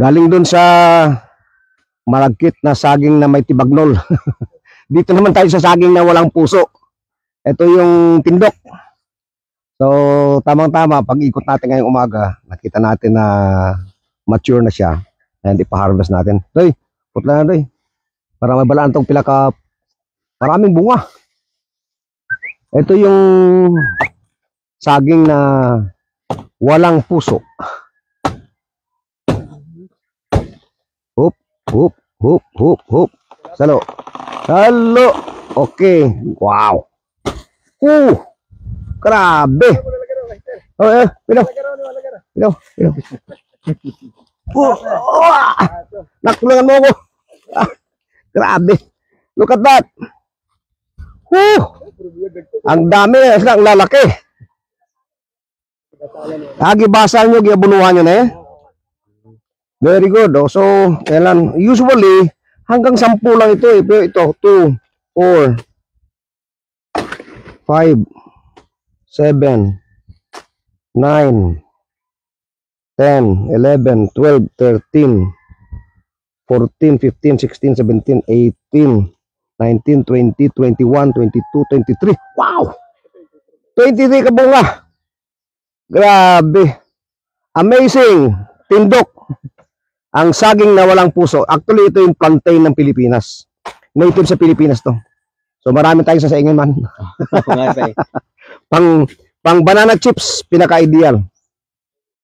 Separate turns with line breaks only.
Galing dun sa malagkit na saging na may tibagnol. Dito naman tayo sa saging na walang puso. Ito yung tindok. So, tamang-tama, pag ikot natin ngayong umaga, nakita natin na mature na siya. And ipa-harvest natin. Doy, putla na doy. Para mabalaan itong pilaka, maraming bunga. Ito yung saging na walang puso. Hup, hup, hup, hup, hup. Salo. Salo. Okay. Wow. Grabe. Oh, pino. Pino, pino. Nakulungan mo ako. Grabe. Look at that. Ang dami. Ang lalaki. Gibasal nyo, giabunuhan nyo na eh. Very good. Oh. So, kailan, usually, hanggang 10 lang ito eh. Pero ito, 2, 4, 5, 7, 9, 10, 11, 12, 13, 14, 15, 16, 17, 18, 19, 20, 21, 22, 23. Wow! 23 kabunga. Grabe. Amazing. Tindok. Ang saging na walang puso. Actually, ito yung plantain ng Pilipinas. Native sa Pilipinas to. So, marami tayong sasaingin man. Pang banana chips, pinaka-ideal.